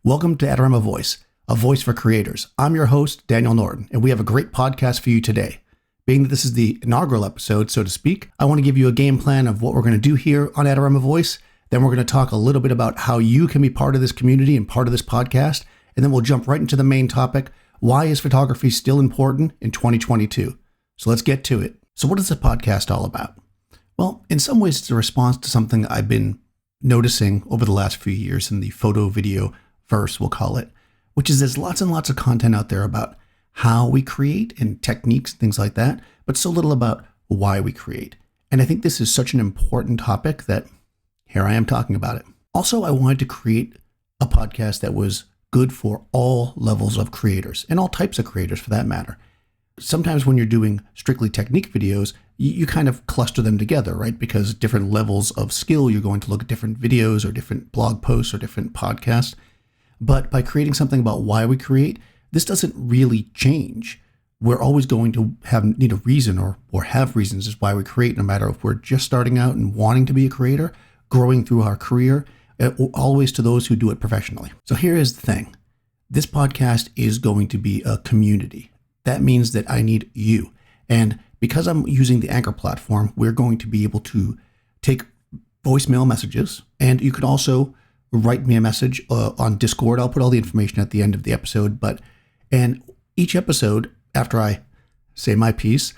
Welcome to AVoice, a voice for creators. I'm your host, Daniel Norton, and we have a great podcast for you today. Being that this is the inaugural episode, so to speak, I want to give you a game plan of what we're going to do here on AVoice. Then we're going to talk a little bit about how you can be part of this community and part of this podcast. And then we'll jump right into the main topic. Why is photography still important in 2022? So let's get to it. So what is this podcast all about? Well, in some ways, it's a response to something I've been noticing over the last few years in the photo video verse, we'll call it, which is there's lots and lots of content out there about how we create and techniques, things like that, but so little about why we create. And I think this is such an important topic that here I am talking about it. Also, I wanted to create a podcast that was good for all levels of creators and all types of creators for that matter. Sometimes when you're doing strictly technique videos, you kind of cluster them together, right? Because different levels of skill, you're going to look at different videos or different blog posts or different podcasts. But by creating something about why we create, this doesn't really change. We're always going to need a reason or have reasons as why we create, no matter if we're just starting out and wanting to be a creator, growing through our career, always to those who do it professionally. So here is the thing. This podcast is going to be a community. That means that I need you. And because I'm using the Anchor platform, we're going to be able to take voicemail messages, and you can also write me a message on Discord. I'll put all the information at the end of the episode. And each episode, after I say my piece,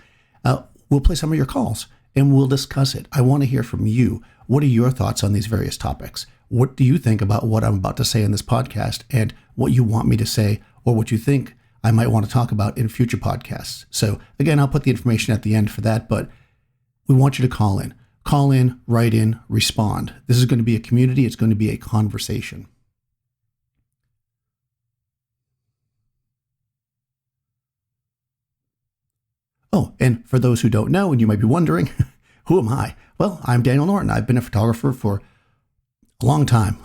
we'll play some of your calls and we'll discuss it. I want to hear from you. What are your thoughts on these various topics? What do you think about what I'm about to say in this podcast and what you want me to say or what you think I might want to talk about in future podcasts? So again, I'll put the information at the end for that, but we want you to call in. Call in, write in, respond. This is going to be a community. It's going to be a conversation. Oh, and for those who don't know, and you might be wondering, who am I? Well, I'm Daniel Norton. I've been a photographer for a long time,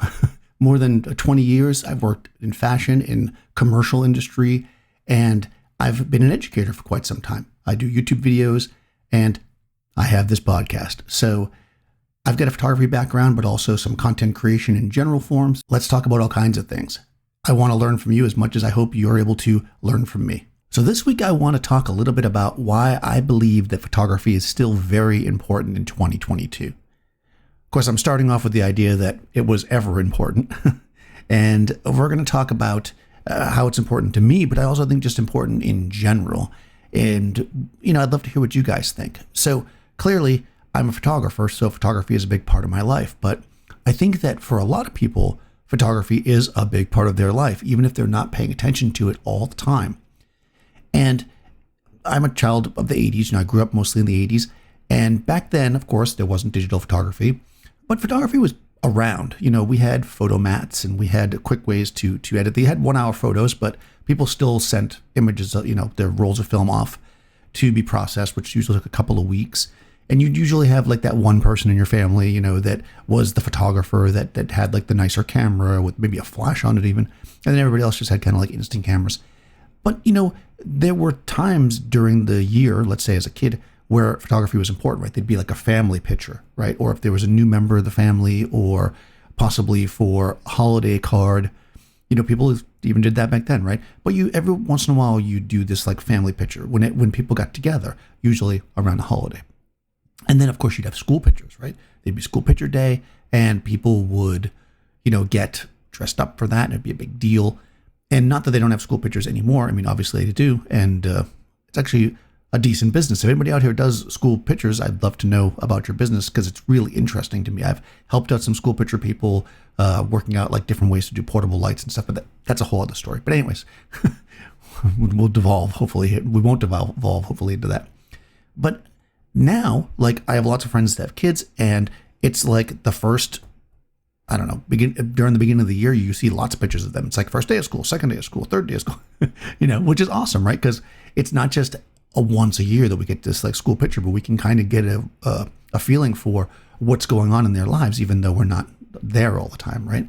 more than 20 years. I've worked in fashion, in commercial industry, and I've been an educator for quite some time. I do YouTube videos, and I have this podcast. So I've got a photography background, but also some content creation in general forms. Let's talk about all kinds of things. I want to learn from you as much as I hope you're able to learn from me. So this week, I want to talk a little bit about why I believe that photography is still very important in 2022. Of course, I'm starting off with the idea that it was ever important. And we're going to talk about how it's important to me, but I also think just important in general. And, I'd love to hear what you guys think. So clearly, I'm a photographer, so photography is a big part of my life. But I think that for a lot of people, photography is a big part of their life, even if they're not paying attention to it all the time. And I'm a child of the 80s. I grew up mostly in the 80s. And back then, of course, there wasn't digital photography, but photography was around. We had photo mats and we had quick ways to edit. They had 1 hour photos, but people still sent images, their rolls of film off to be processed, which usually took a couple of weeks. And you'd usually have like that one person in your family, that was the photographer that had like the nicer camera with maybe a flash on it even. And then everybody else just had kind of like instant cameras. But, there were times during the year, let's say as a kid, where photography was important, right? There'd be like a family picture, right? Or if there was a new member of the family or possibly for a holiday card, people even did that back then, right? But every once in a while, you do this like family picture when people got together, usually around the holiday. And then, of course, you'd have school pictures, right? There'd be school picture day and people would, get dressed up for that. And it'd be a big deal. And not that they don't have school pictures anymore. I mean, obviously they do. And it's actually a decent business. If anybody out here does school pictures, I'd love to know about your business because it's really interesting to me. I've helped out some school picture people working out like different ways to do portable lights and stuff, but that's a whole other story. But anyways, we'll devolve, hopefully. We won't devolve, hopefully, into that. But now, like, I have lots of friends that have kids, and it's like the first, I don't know, during the beginning of the year, you see lots of pictures of them. It's like first day of school, second day of school, third day of school, which is awesome, right? Because it's not just a once a year that we get this like school picture, but we can kind of get a feeling for what's going on in their lives, even though we're not there all the time, right?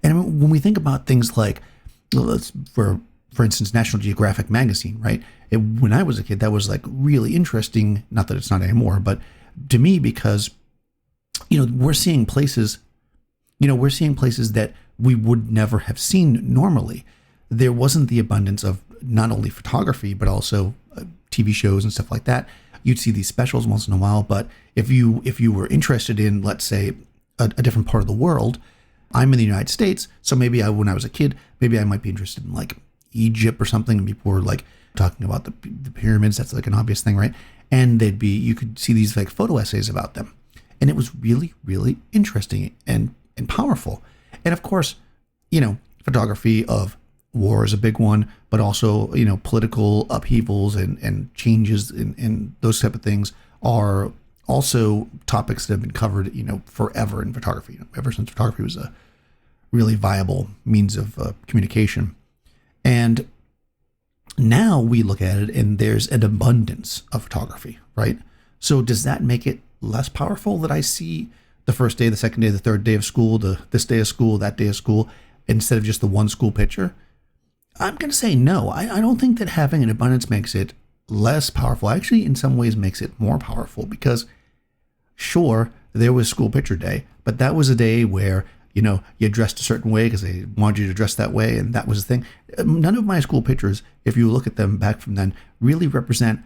And when we think about things like, for instance, National Geographic magazine, right? When I was a kid, that was like really interesting. Not that it's not anymore, but to me, because, we're seeing places that we would never have seen normally. There wasn't the abundance of not only photography, but also TV shows and stuff like that. You'd see these specials once in a while, but if you were interested in, let's say, a different part of the world, I'm in the United States, so maybe when I was a kid, maybe I might be interested in like Egypt or something, and people were like talking about the pyramids. That's like an obvious thing, right? And you could see these like photo essays about them, and it was really, really interesting and powerful. And of course, photography of war is a big one, but also, political upheavals and changes and those type of things are also topics that have been covered, forever in photography, ever since photography was a really viable means of communication. And now we look at it and there's an abundance of photography, right? So does that make it less powerful that I see the first day, the second day, the third day of school, this day of school, that day of school, instead of just the one school picture? I'm going to say no. I don't think that having an abundance makes it less powerful. Actually, in some ways makes it more powerful because, sure, there was school picture day, but that was a day where, you dressed a certain way because they wanted you to dress that way, and that was the thing. None of my school pictures, if you look at them back from then, really represent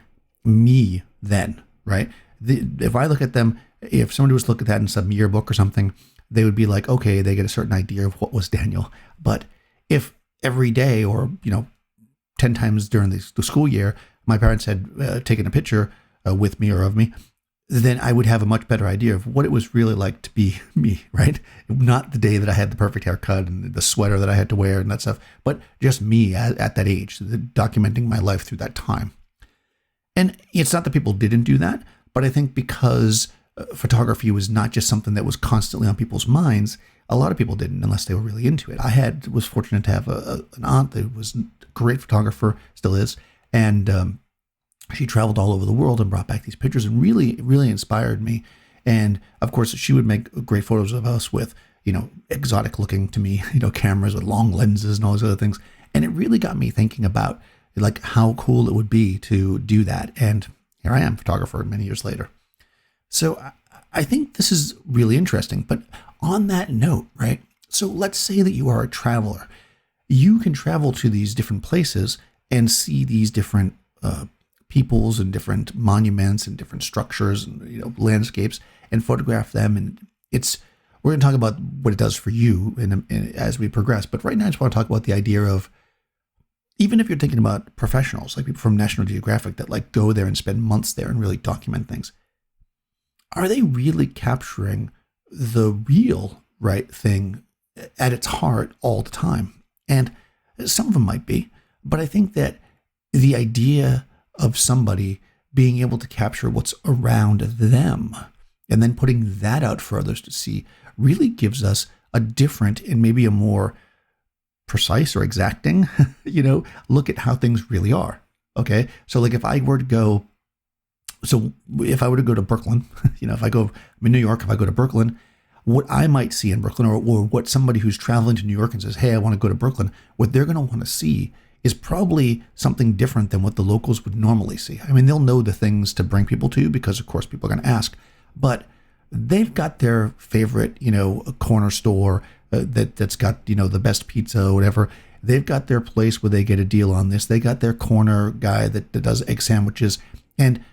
me then, right? If I look at them, if somebody was to look at that in some yearbook or something, they would be like, okay, they get a certain idea of what was Daniel. But if every day or, 10 times during the school year, my parents had taken a picture with me or of me, then I would have a much better idea of what it was really like to be me, right? Not the day that I had the perfect haircut and the sweater that I had to wear and that stuff, but just me at that age, documenting my life through that time. And it's not that people didn't do that, but I think because photography was not just something that was constantly on people's minds, a lot of people didn't unless they were really into it. I was fortunate to have an aunt that was a great photographer, still is, and she traveled all over the world and brought back these pictures and really, really inspired me. And of course, she would make great photos of us with, exotic looking to me, cameras with long lenses and all those other things. And it really got me thinking about like how cool it would be to do that. And here I am, photographer many years later. So I think this is really interesting. But on that note, right? So let's say that you are a traveler. You can travel to these different places and see these different peoples and different monuments and different structures and landscapes and photograph them. And we're going to talk about what it does for you as we progress. But right now, I just want to talk about the idea of, even if you're thinking about professionals, like people from National Geographic that like go there and spend months there and really document things, are they really capturing the real right thing at its heart all the time? And some of them might be, but I think that the idea of somebody being able to capture what's around them and then putting that out for others to see really gives us a different and maybe a more precise or exacting, look at how things really are. Okay. So like if I were to go to Brooklyn, I'm in New York, if I go to Brooklyn, what I might see in Brooklyn or what somebody who's traveling to New York and says, hey, I want to go to Brooklyn, what they're going to want to see is probably something different than what the locals would normally see. I mean, they'll know the things to bring people to because, of course, people are going to ask. But they've got their favorite, corner store that's got, the best pizza or whatever. They've got their place where they get a deal on this. They got their corner guy that does egg sandwiches. And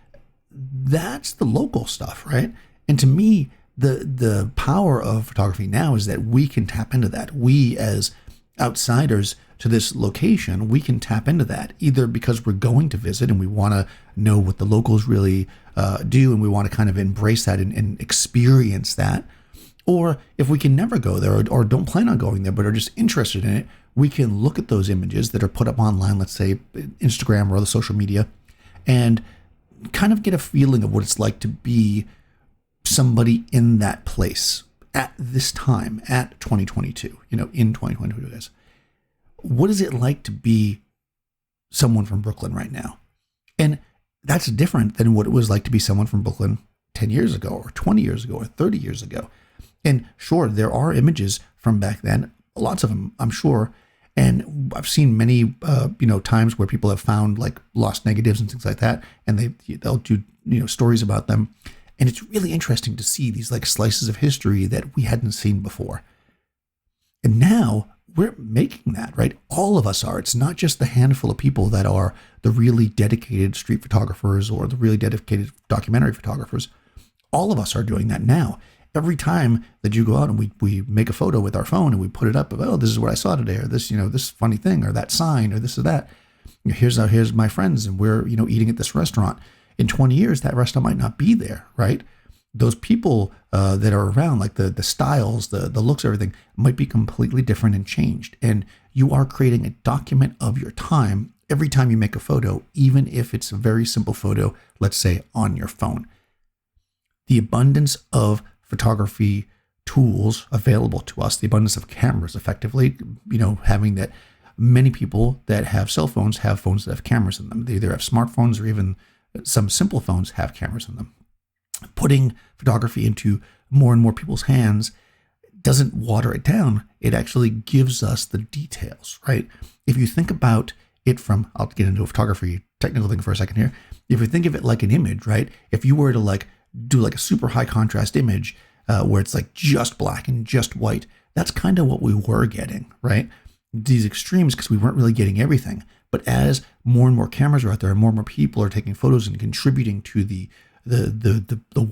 that's the local stuff, right? And to me, the power of photography now is that we can tap into that. We as outsiders to this location, we can tap into that either because we're going to visit and we want to know what the locals really do and we want to kind of embrace that and experience that. Or if we can never go there or don't plan on going there but are just interested in it, we can look at those images that are put up online, let's say Instagram or other social media, and kind of get a feeling of what it's like to be somebody in that place at this time, at 2022, in 2022, guys. What is it like to be someone from Brooklyn right now? And that's different than what it was like to be someone from Brooklyn 10 years ago or 20 years ago or 30 years ago. And sure, there are images from back then, lots of them, I'm sure. And I've seen many, times where people have found like lost negatives and things like that. And they'll do, stories about them. And it's really interesting to see these like slices of history that we hadn't seen before. And now we're making that, right? All of us are. It's not just the handful of people that are the really dedicated street photographers or the really dedicated documentary photographers. All of us are doing that now. Every time that you go out and we make a photo with our phone and we put it up, oh, this is what I saw today, or this, this funny thing, or that sign, or this or that. Here's my friends, and we're, eating at this restaurant. In 20 years, that restaurant might not be there, right? Those people that are around, like the styles, the looks, everything might be completely different and changed. And you are creating a document of your time every time you make a photo, even if it's a very simple photo, let's say on your phone. The abundance of photography tools available to us, the abundance of cameras, effectively, having that many people that have cell phones have phones that have cameras in them. They either have smartphones or even some simple phones have cameras in them. Putting photography into more and more people's hands doesn't water it down. It actually gives us the details, right? If you think about it from, I'll get into a photography technical thing for a second here. If you think of it like an image, right? If you were to do a super high contrast image where it's just black and just white, that's kind of what we were getting, right? These extremes, because we weren't really getting everything. But as more and more cameras are out there and more people are taking photos and contributing to the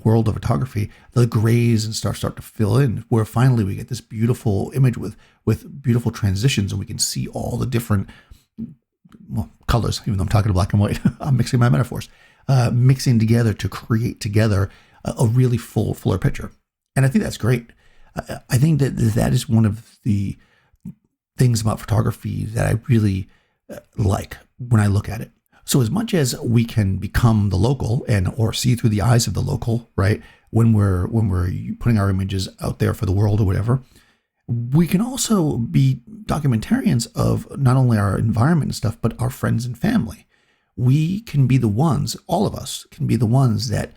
world of photography, the grays and stuff start to fill in, where finally we get this beautiful image with beautiful transitions, and we can see all the different colors, even though I'm talking black and white. I'm mixing my metaphors, mixing together to create together a really fuller picture. And I think that's great. I think that is one of the things about photography that I really like when I look at it. So as much as we can become the local or see through the eyes of the local, right? When we're putting our images out there for the world or whatever, we can also be documentarians of not only our environment and stuff, but our friends and family. We can be the ones, all of us can be the ones that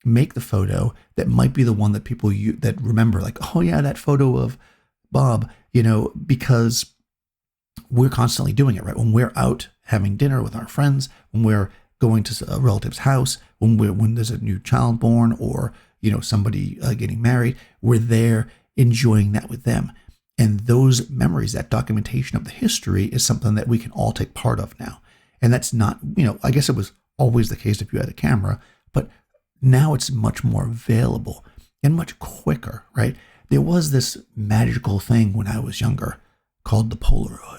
make the photo that might be the one that people that remember, oh yeah, that photo of Bob, because we're constantly doing it, right? When we're out having dinner with our friends, when we're going to a relative's house, when there's a new child born or, somebody getting married, we're there enjoying that with them. And those memories, that documentation of the history is something that we can all take part of now. And that's not, I guess it was always the case if you had a camera, but now it's much more available and much quicker, right? There was this magical thing when I was younger called the Polaroid.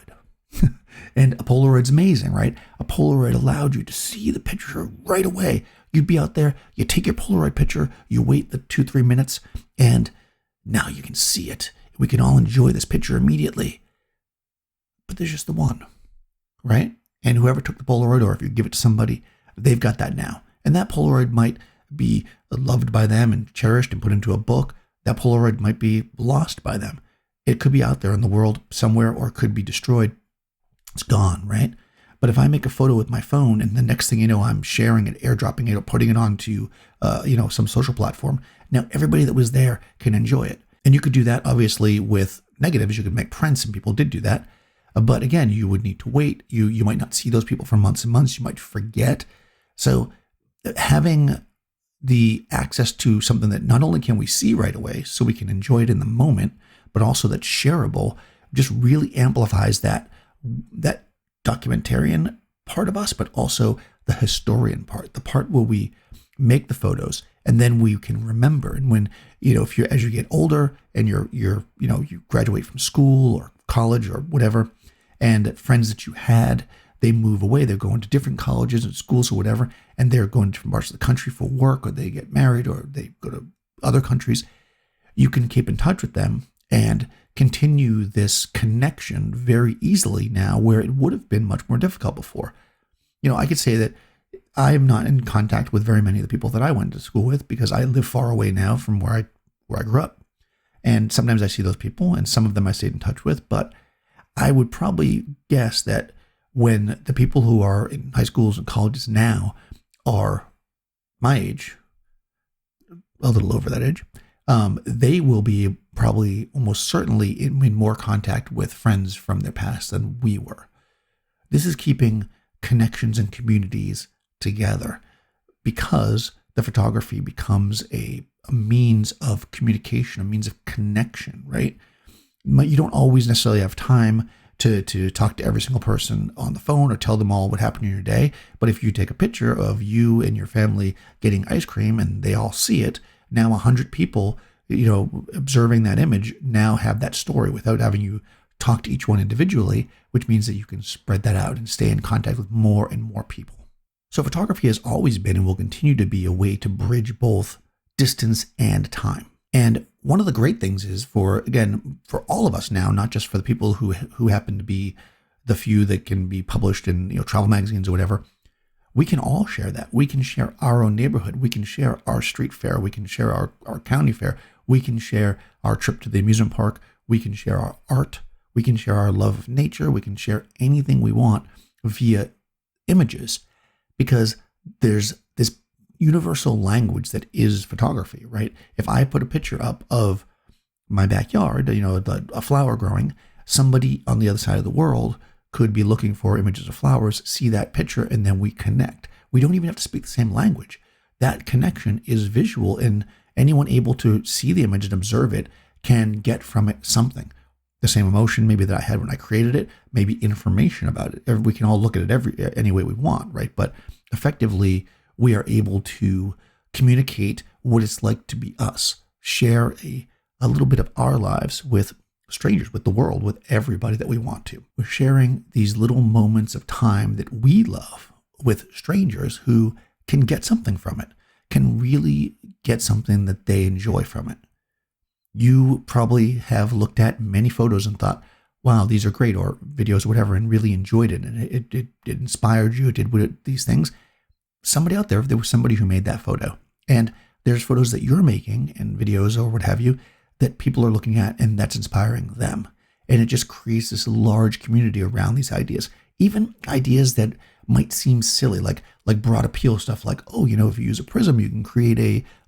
And a Polaroid's amazing, right? A Polaroid allowed you to see the picture right away. You'd be out there, you take your Polaroid picture, you wait the 2-3 minutes, and now you can see it. We can all enjoy this picture immediately. But there's just the one, right? And whoever took the Polaroid, or if you give it to somebody, they've got that now. And that Polaroid might be loved by them and cherished and put into a book. That Polaroid might be lost by them. It could be out there in the world somewhere, or it could be destroyed. It's gone, right? But if I make a photo with my phone and the next thing you know, I'm sharing it, airdropping it, or putting it onto, some social platform, now everybody that was there can enjoy it. And you could do that, obviously, with negatives. You could make prints, and people did do that. But again, you would need to wait. You might not see those people for months and months. You might forget. So having the access to something that not only can we see right away, so we can enjoy it in the moment, but also that's shareable, just really amplifies that documentarian part of us, but also the historian part, the part where we make the photos and then we can remember. And when, if you're, as you get older and you graduate from school or college or whatever, and friends that you had, they move away, they're going to different colleges and schools or whatever, and they're going to different parts of the country for work, or they get married, or they go to other countries, you can keep in touch with them and continue this connection very easily now, where it would have been much more difficult before. I could say that I am not in contact with very many of the people that I went to school with, because I live far away now from where I grew up. And sometimes I see those people, and some of them I stayed in touch with, but I would probably guess that when the people who are in high schools and colleges now are my age, a little over that age, they will be probably almost certainly in more contact with friends from their past than we were. This is keeping connections and communities together, because the photography becomes a means of communication, a means of connection, right? You don't always necessarily have time to talk to every single person on the phone or tell them all what happened in your day. But if you take a picture of you and your family getting ice cream and they all see it, now 100 people, observing that image now have that story without having you talk to each one individually, which means that you can spread that out and stay in contact with more and more people. So photography has always been and will continue to be a way to bridge both distance and time. And one of the great things is for all of us now, not just for the people who happen to be the few that can be published in travel magazines or whatever, we can all share that. We can share our own neighborhood. We can share our street fair. We can share our county fair. We can share our trip to the amusement park. We can share our art. We can share our love of nature. We can share anything we want via images, because there's this universal language that is photography, right? If I put a picture up of my backyard, a flower growing, somebody on the other side of the world could be looking for images of flowers, see that picture, and then we connect. We don't even have to speak the same language. That connection is visual, and anyone able to see the image and observe it can get from it something. The same emotion maybe that I had when I created it, maybe information about it. We can all look at it any way we want, right? But effectively, we are able to communicate what it's like to be us, share a little bit of our lives with strangers, with the world, with everybody that we want to. We're sharing these little moments of time that we love with strangers who can get something from it, can really get something that they enjoy from it. You probably have looked at many photos and thought, wow, these are great, or videos or whatever, and really enjoyed it. And it inspired you. It did these things. Somebody out there was somebody who made that photo. And there's photos that you're making and videos or what have you that people are looking at, and that's inspiring them. And it just creates this large community around these ideas, even ideas that might seem silly, like broad appeal stuff like, if you use a prism, you can create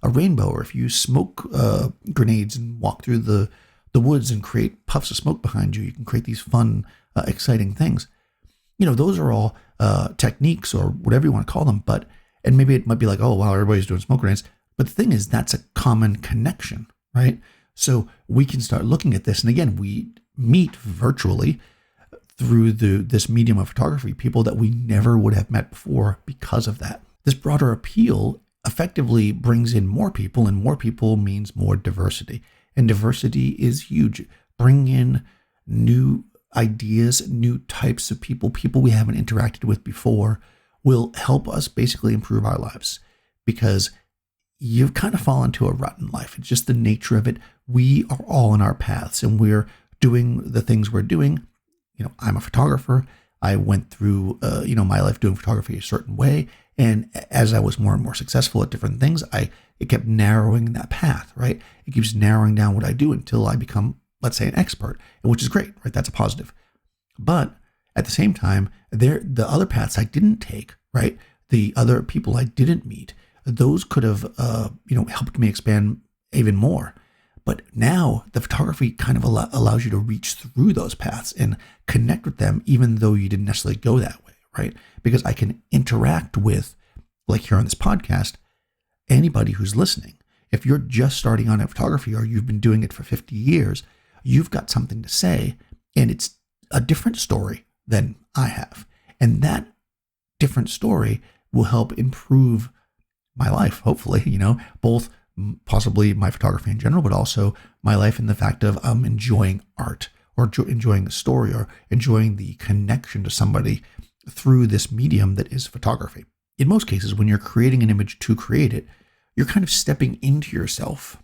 a rainbow, or if you smoke grenades and walk through the woods and create puffs of smoke behind you, you can create these fun, exciting things. Those are all techniques or whatever you want to call them, and maybe it might be like, oh, wow, everybody's doing smoke grenades. But the thing is, that's a common connection, right? So we can start looking at this. And again, we meet virtually through this medium of photography, people that we never would have met before because of that. This broader appeal effectively brings in more people, and more people means more diversity. And diversity is huge. Bring in new ideas, new types of people we haven't interacted with before will help us basically improve our lives, because you've kind of fallen into a rut in life. It's just the nature of it. We are all in our paths, and we're doing the things we're doing. I'm a photographer. I went through, my life doing photography a certain way. And as I was more and more successful at different things, it kept narrowing that path, right? It keeps narrowing down what I do until I become, let's say, an expert, which is great, right? That's a positive. But at the same time, the other paths I didn't take, right? The other people I didn't meet, those could have, helped me expand even more. But now the photography kind of allows you to reach through those paths and connect with them, even though you didn't necessarily go that way, right? Because I can interact with, like here on this podcast, anybody who's listening. If you're just starting on in photography, or you've been doing it for 50 years, you've got something to say, and it's a different story than I have. And that different story will help improve my life, hopefully, both possibly my photography in general, but also my life in the fact of enjoying art, or enjoying a story, or enjoying the connection to somebody through this medium that is photography. In most cases, when you're creating an image to create it, you're kind of stepping into yourself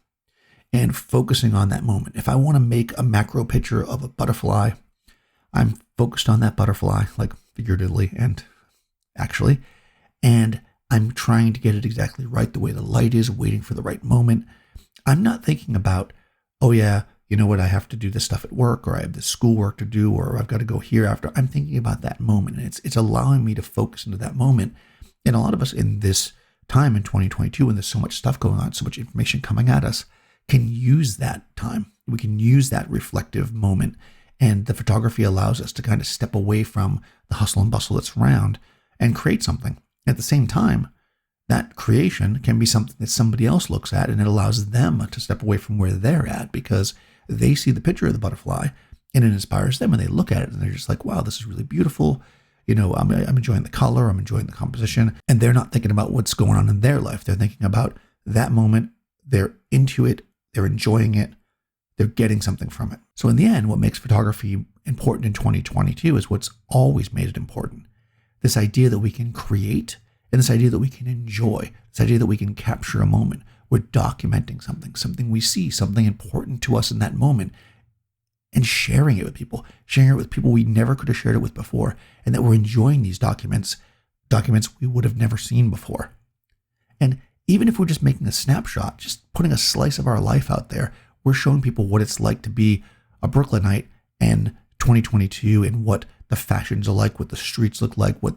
and focusing on that moment. If I want to make a macro picture of a butterfly, I'm focused on that butterfly, like figuratively and actually, and I'm trying to get it exactly right, the way the light is, waiting for the right moment. I'm not thinking about, oh yeah, I have to do this stuff at work, or I have this schoolwork to do, or I've got to go here after. I'm thinking about that moment, and it's allowing me to focus into that moment. And a lot of us in this time in 2022, when there's so much stuff going on, so much information coming at us, can use that time. We can use that reflective moment. And the photography allows us to kind of step away from the hustle and bustle that's around and create something. At the same time, that creation can be something that somebody else looks at, and it allows them to step away from where they're at, because they see the picture of the butterfly and it inspires them, and they look at it and they're just like, wow, this is really beautiful. I'm enjoying the color, I'm enjoying the composition, and they're not thinking about what's going on in their life. They're thinking about that moment. They're into it. They're enjoying it. They're getting something from it. So in the end, what makes photography important in 2022 is what's always made it important. This idea that we can create, and this idea that we can enjoy, this idea that we can capture a moment. We're documenting something we see, something important to us in that moment, and sharing it with people we never could have shared it with before, and that we're enjoying these documents we would have never seen before. And even if we're just making a snapshot, just putting a slice of our life out there, we're showing people what it's like to be a Brooklynite in 2022, and what the fashions are like, what the streets look like, what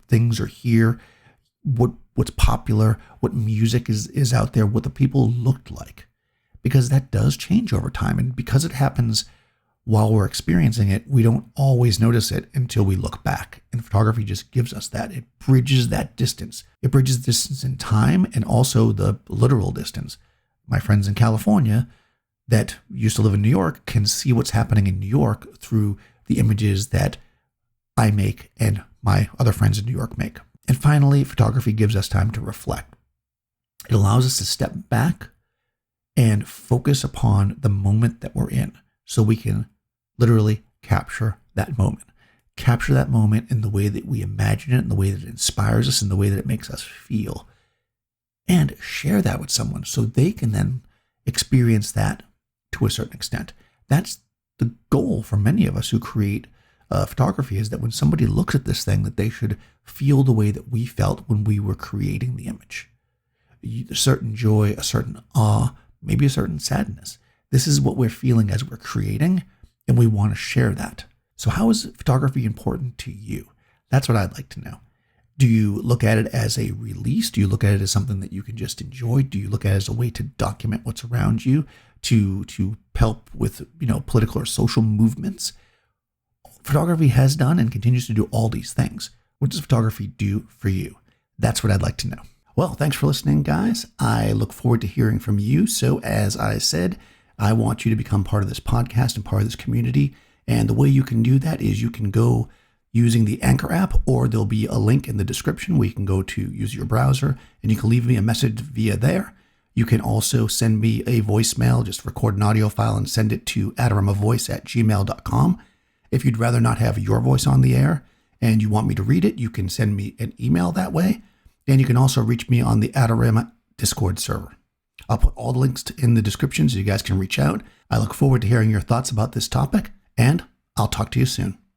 things are here, what's popular, what music is out there, what the people looked like. Because that does change over time, and because it happens while we're experiencing it, we don't always notice it until we look back. And photography just gives us that. It bridges that distance. It bridges distance in time and also the literal distance. My friends in California that used to live in New York can see what's happening in New York through the images that I make and my other friends in New York make. And finally, photography gives us time to reflect. It allows us to step back and focus upon the moment that we're in, so we can literally capture that moment. Capture that moment in the way that we imagine it, in the way that it inspires us, in the way that it makes us feel. And share that with someone so they can then experience that to a certain extent. That's the goal for many of us who create photography, is that when somebody looks at this thing, that they should feel the way that we felt when we were creating the image. A certain joy, a certain awe, maybe a certain sadness. This is what we're feeling as we're creating, and we want to share that. So how is photography important to you? That's what I'd like to know. Do you look at it as a release? Do you look at it as something that you can just enjoy? Do you look at it as a way to document what's around you, to help with, political or social movements? Photography has done and continues to do all these things. What does photography do for you? That's what I'd like to know. Well, thanks for listening, guys. I look forward to hearing from you. So as I said, I want you to become part of this podcast and part of this community. And the way you can do that is you can go using the Anchor app, or there'll be a link in the description where you can go to use your browser and you can leave me a message via there. You can also send me a voicemail, just record an audio file and send it to adoramavoice@gmail.com. If you'd rather not have your voice on the air and you want me to read it, you can send me an email that way. And you can also reach me on the Adorama Discord server. I'll put all the links in the description so you guys can reach out. I look forward to hearing your thoughts about this topic, and I'll talk to you soon.